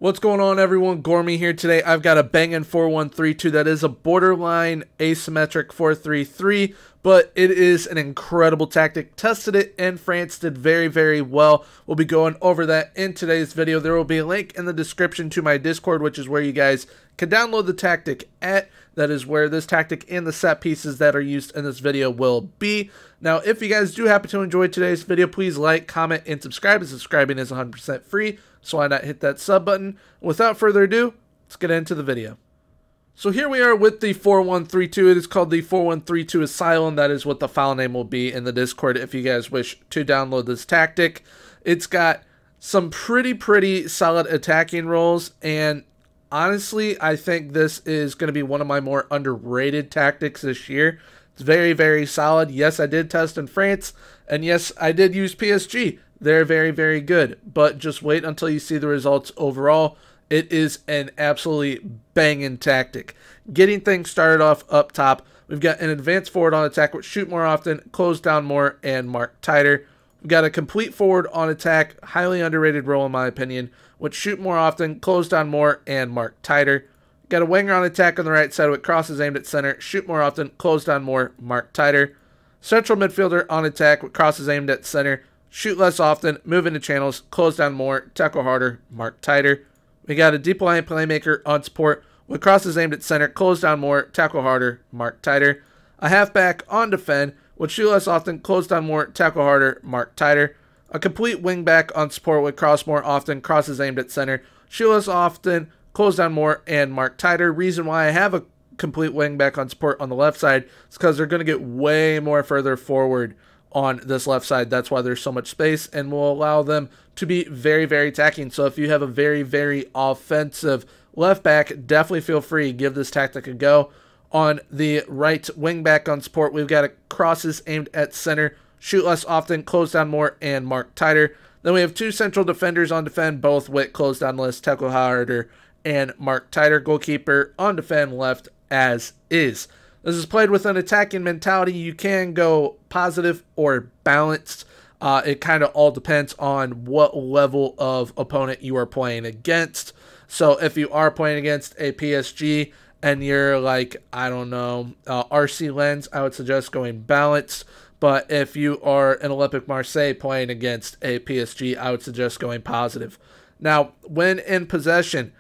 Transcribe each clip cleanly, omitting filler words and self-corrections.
What's going on, everyone? Gormy here today. I've got a banging 4-1-3-2 that is a borderline asymmetric 4-3-3, but it is an incredible tactic. Tested it in France, did very, very well. We'll be going over that in today's video. There will be a link in the description to my Discord, which is where you guys can download the tactic at. That is where this tactic and the set pieces that are used in this video will be. Now, if you guys do happen to enjoy today's video, please like, comment, and subscribe. And subscribing is 100% free, so why not hit that sub button? Without further ado, let's get into the video. So here we are with the 4-1-3-2. It is called the 4-1-3-2 Asylum. That is what the file name will be in the Discord if you guys wish to download this tactic. It's got some pretty solid attacking roles, and honestly, I think this is going to be one of my more underrated tactics this year. It's very solid. Yes, I did test in France, and yes, I did use PSG. They're very good, but just wait until you see the results overall. It is an absolutely banging tactic. Getting things started off up top, we've got an advanced forward on attack, which shoot more often, close down more, and mark tighter. We've got a complete forward on attack, highly underrated role in my opinion, which shoot more often, close down more, and mark tighter. Got a winger on attack on the right side with crosses aimed at center, shoot more often, close down more, mark tighter. Central midfielder on attack with crosses aimed at center, shoot less often, move into channels, close down more, tackle harder, mark tighter. We got a deep line playmaker on support with crosses aimed at center, close down more, tackle harder, mark tighter. A halfback on defend with shoot less often, close down more, tackle harder, mark tighter. A complete wingback on support with cross more often, crosses aimed at center, shoot less often, close down more, and mark tighter. Reason why I have a complete wingback on support on the left side is because they're going to get way more further forward on this left side. That's why there's so much space and will allow them to be very attacking. So if you have a very offensive left back, definitely feel free to give this tactic a go. On the right wing back on support, we've got a crosses aimed at center, shoot less often, close down more, and mark tighter. Then we have two central defenders on defend, both with close down less, tackle harder, and mark tighter. Goalkeeper on defend left as is. This is played with an attacking mentality. You can go positive or balanced. It kind of all depends on what level of opponent you are playing against. So if you are playing against a PSG and you're like, I don't know, RC Lens, I would suggest going balanced. But if you are an Olympique Marseille playing against a PSG, I would suggest going positive. Now, when in possession,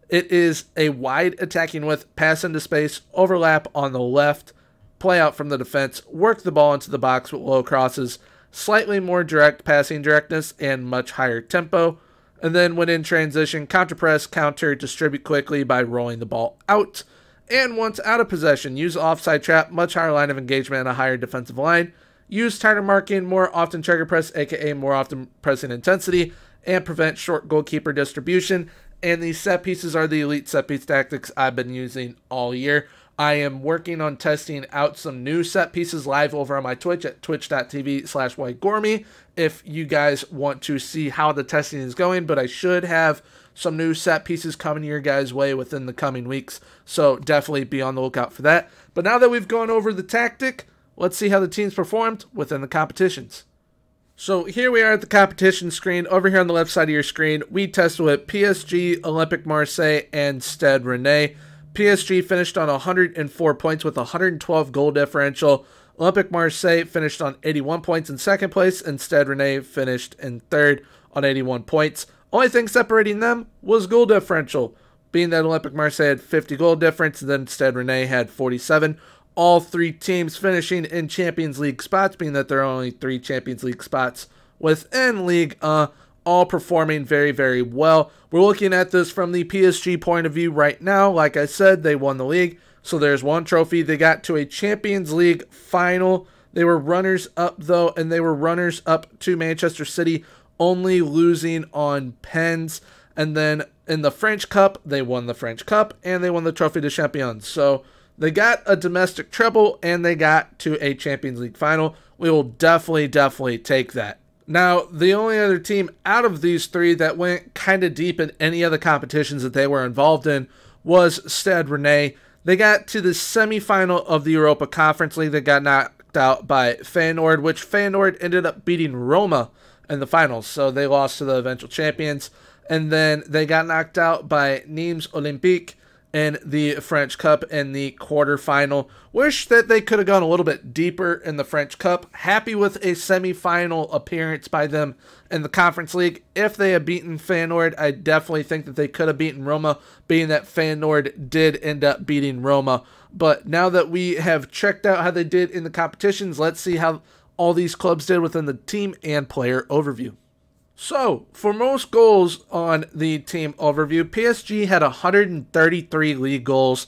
it is a wide attacking width, pass into space, overlap on the left, play out from the defense, work the ball into the box with low crosses, slightly more direct passing directness, and much higher tempo. And then when in transition, counter press, counter, distribute quickly by rolling the ball out. And once out of possession, use offside trap, much higher line of engagement and a higher defensive line. Use tighter marking, more often trigger press, aka more often pressing intensity, and prevent short goalkeeper distribution. And these set pieces are the elite set piece tactics I've been using all year. I am working on testing out some new set pieces live over on my Twitch at twitch.tv/whitegormy if you guys want to see how the testing is going. But I should have some new set pieces coming your guys' way within the coming weeks. So definitely be on the lookout for that. But now that we've gone over the tactic, let's see how the teams performed within the competitions. So here we are at the competition screen. Over here on the left side of your screen, we tested with PSG, Olympique Marseille, and Stade Rennais. PSG finished on 104 points with 112 goal differential. Olympique Marseille finished on 81 points in second place, and Stade Rennais finished in third on 81 points. Only thing separating them was goal differential, being that Olympique Marseille had 50 goal difference, and then Stade Rennais had 47. All three teams finishing in Champions League spots, being that there are only 3 Champions League spots within Ligue 1, all performing very well. We're looking at this from the PSG point of view right now. Like I said, they won the league, so there's one trophy. They got to a Champions League final. They were runners-up, though, and they were runners-up to Manchester City, only losing on pens. And then in the French Cup, they won the French Cup, and they won the Trophée des Champions. So they got a domestic treble, and they got to a Champions League final. We will definitely take that. Now, the only other team out of these three that went kind of deep in any other competitions that they were involved in was Stade Rennais. They got to the semifinal of the Europa Conference League. They got knocked out by Feyenoord, which Feyenoord ended up beating Roma in the finals, so they lost to the eventual champions. And then they got knocked out by Nîmes Olympique in the French Cup in the quarterfinal. Wish that they could have gone a little bit deeper in the French Cup. Happy with a semifinal appearance by them in the Conference League. If they had beaten Feyenoord, I definitely think that they could have beaten Roma, being that Feyenoord did end up beating Roma. But now that we have checked out how they did in the competitions, let's see how all these clubs did within the team and player overview. So, for most goals on the team overview, PSG had 133 league goals.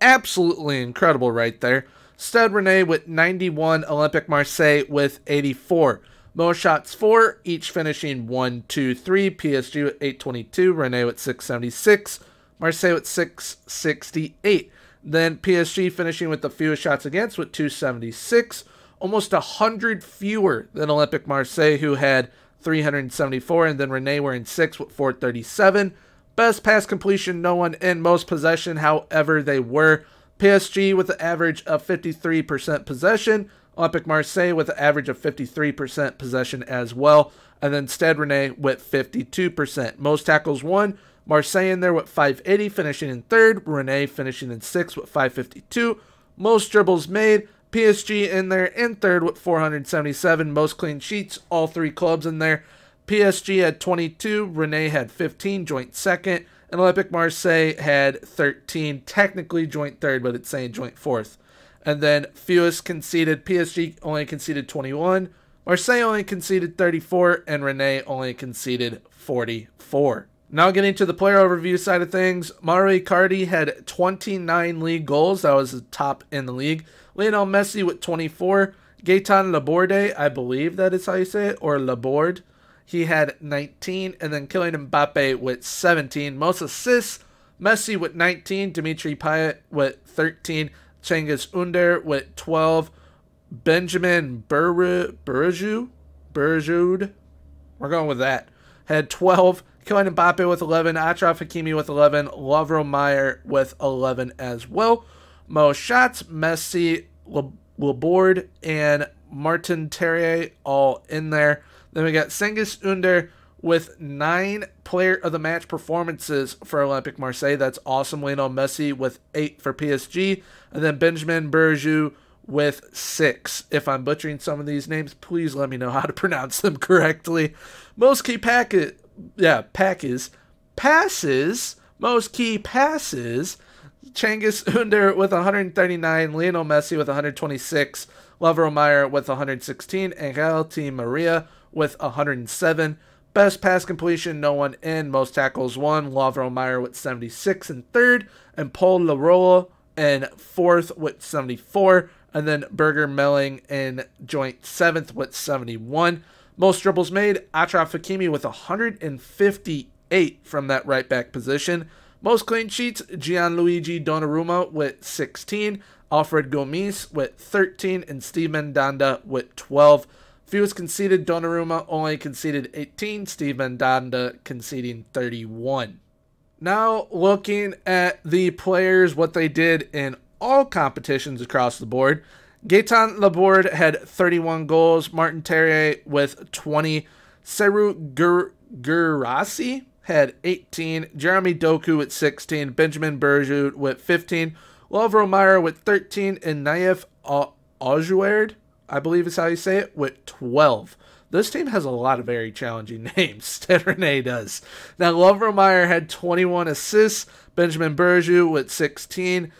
Absolutely incredible right there. Stade Rennais with 91, Olympique Marseille with 84. Most shots for, each finishing 1, 2, 3. PSG with 822, Rennais with 676, Marseille with 668. Then PSG finishing with the fewest shots against with 276. Almost 100 fewer than Olympique Marseille, who had 374, and then Rennais were in 6th with 437. Best pass completion, no one in. Most possession, however, they were. PSG with an average of 53% possession. Olympique Marseille with an average of 53% possession as well. And then Stade Rennais with 52%. Most tackles won. Marseille in there with 580, finishing in 3rd. Rennais finishing in 6th with 552. Most dribbles made. PSG in there in 3rd with 477. Most clean sheets, all three clubs in there. PSG had 22, Rennais had 15, joint 2nd, and Olympique Marseille had 13, technically joint 3rd, but it's saying joint 4th. And then fewest conceded, PSG only conceded 21, Marseille only conceded 34, and Rennais only conceded 44. Now getting to the player overview side of things, Mauro Icardi had 29 league goals. That was the top in the league. Lionel Messi with 24. Gaëtan Laborde, I believe that is how you say it, or Laborde. He had 19. And then Kylian Mbappe with 17. Most assists, Messi with 19. Dimitri Payet with 13. Cengiz Under with 12. Benjamin Berjud, we're going with that, had 12. Kylian Mbappe with 11, Achraf Hakimi with 11, Lovro Mayer with 11 as well. Most shots, Messi, Laborde, and Martin Terrier all in there. Then we got Cengiz Under with 9 player of the match performances for Olympique Marseille. That's awesome. Lionel Messi with 8 for PSG. And then Benjamin Berjud with 6. If I'm butchering some of these names, please let me know how to pronounce them correctly. Most key passes, most key passes, Cengiz Under with 139, Lionel Messi with 126, Lovro Mayer with 116, Angel Di Maria with 107. Best pass completion, no one in. Most tackles won, Lovro Mayer with 76 in 3rd, and Paul Leroy in 4th with 74, and then Berger Melling in joint 7th with 71. Most dribbles made, Achraf Hakimi with 158 from that right back position. Most clean sheets, Gianluigi Donnarumma with 16, Alfred Gomis with 13, and Steve Mandanda with 12. Fewest conceded, Donnarumma only conceded 18, Steve Mandanda conceding 31. Now looking at the players, what they did in all competitions across the board. Gaëtan Laborde had 31 goals, Martin Terrier with 20, Serhou Guirassy had 18, Jeremy Doku with 16, Benjamin Berjud with 15, Lovro Mayer with 13, and Naïef Aujouard, I believe is how you say it, with 12. This team has a lot of very challenging names. Stade Rennais does. Now, Lovro Mayer had 21 assists, Benjamin Berjud with 16,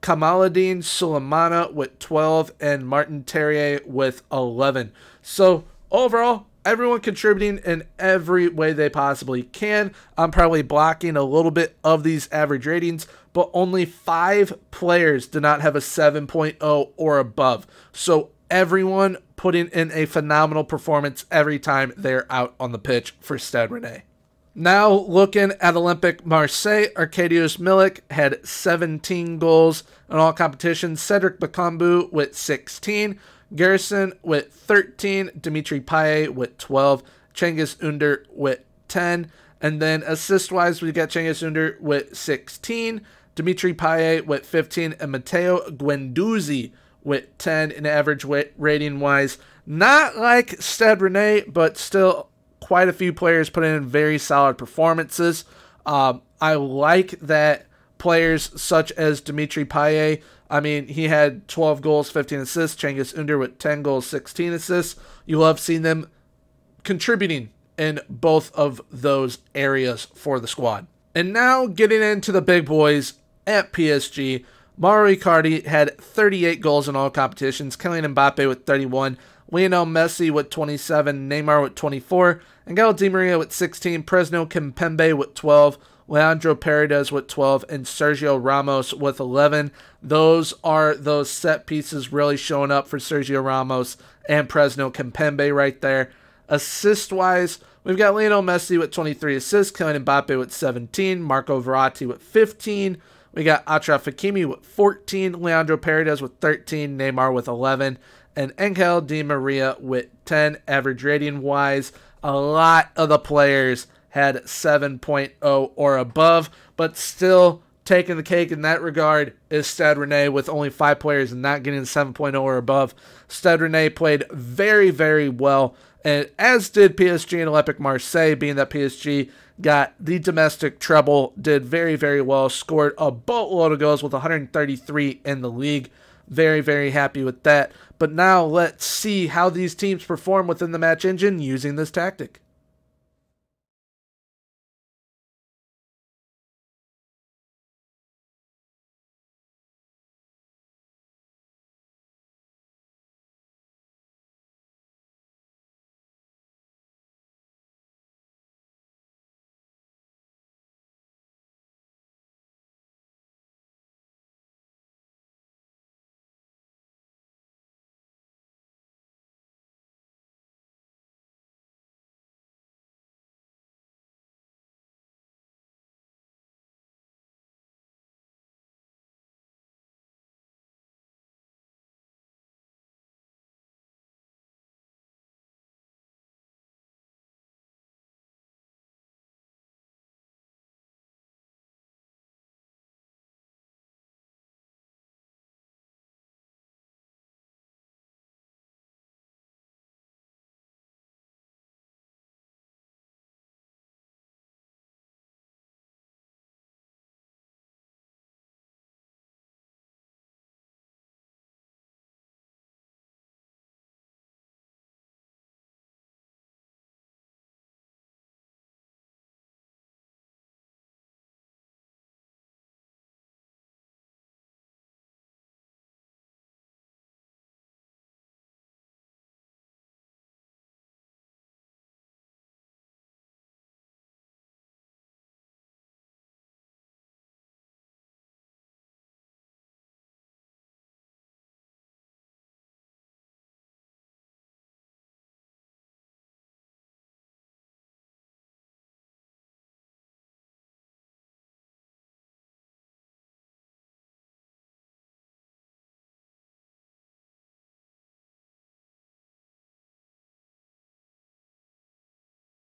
Kamaluddin Sulemana with 12, and Martin Terrier with 11. So, overall, everyone contributing in every way they possibly can. I'm probably blocking a little bit of these average ratings, but only 5 players did not have a 7.0 or above. So, everyone putting in a phenomenal performance every time they're out on the pitch for Stade Rennais. Now looking at Olympique Marseille, Arkadiusz Milik had 17 goals in all competitions. Cedric Bakambu with 16. Garrison with 13. Dimitri Payet with 12. Cengiz Under with 10. And then assist-wise, we got Cengiz Under with 16. Dimitri Payet with 15. And Matteo Guendouzi with 10 in average rating-wise. Not like Stade Rennais, but still quite a few players putting in very solid performances. I like that players such as Dimitri Payet, I mean, he had 12 goals, 15 assists. Cengiz Ünder with 10 goals, 16 assists. You love seeing them contributing in both of those areas for the squad. And now getting into the big boys at PSG, Mauro Icardi had 38 goals in all competitions, Kylian Mbappe with 31, Lionel Messi with 27, Neymar with 24, Angel Di Maria with 16, Presnel Kimpembe with 12, Leandro Paredes with 12, and Sergio Ramos with 11. Those are those set pieces really showing up for Sergio Ramos and Presnel Kimpembe right there. Assist-wise, we've got Lionel Messi with 23 assists, Kylian Mbappe with 17, Marco Verratti with 15. We got Achraf Hakimi with 14, Leandro Paredes with 13, Neymar with 11, and Angel Di Maria with 10. Average rating-wise, a lot of the players had 7.0 or above, but still taking the cake in that regard is Stade Rennais with only 5 players and not getting 7.0 or above. Stade Rennais played very, very well, and as did PSG and Olympique Marseille, being that PSG got the domestic treble, did very, very well, scored a boatload of goals with 133 in the league. Very, very happy with that. But now let's see how these teams perform within the match engine using this tactic.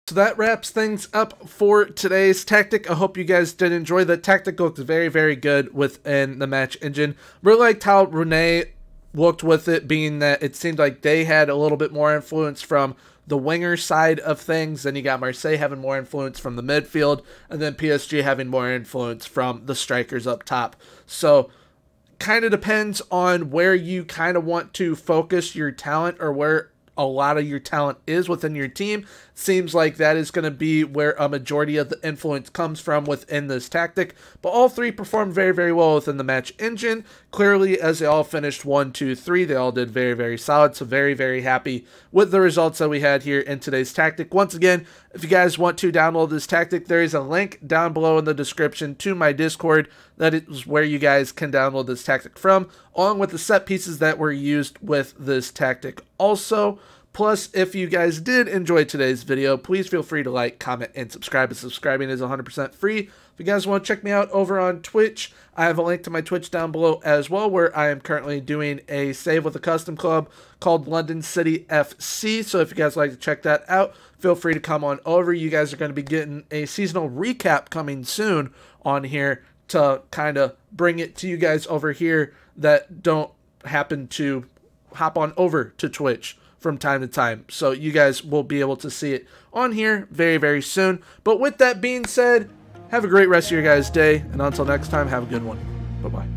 So that wraps things up for today's tactic. I hope you guys did enjoy. The tactic looked very, very good within the match engine. Really liked how Rennais looked with it, being that it seemed like they had a little bit more influence from the winger side of things. Then you got Marseille having more influence from the midfield, and then PSG having more influence from the strikers up top. So kind of depends on where you kind of want to focus your talent, or where a lot of your talent is within your team. Seems like that is going to be where a majority of the influence comes from within this tactic. But all three performed very, very well within the match engine. Clearly, as they all finished 1, 2, 3, they all did very, very solid. So very, very happy with the results that we had here in today's tactic. Once again, if you guys want to download this tactic, there is a link down below in the description to my Discord. That is where you guys can download this tactic from, along with the set pieces that were used with this tactic also. Plus, if you guys did enjoy today's video, please feel free to like, comment, and subscribe. And subscribing is 100% free. If you guys want to check me out over on Twitch, I have a link to my Twitch down below as well, where I am currently doing a save with a custom club called London City FC. So if you guys like to check that out, feel free to come on over. You guys are going to be getting a seasonal recap coming soon on here to kind of bring it to you guys over here that don't happen to hop on over to Twitch from time to time. So you guys will be able to see it on here very, very soon. But with that being said, have a great rest of your guys' day. And until next time, have a good one. Bye-bye.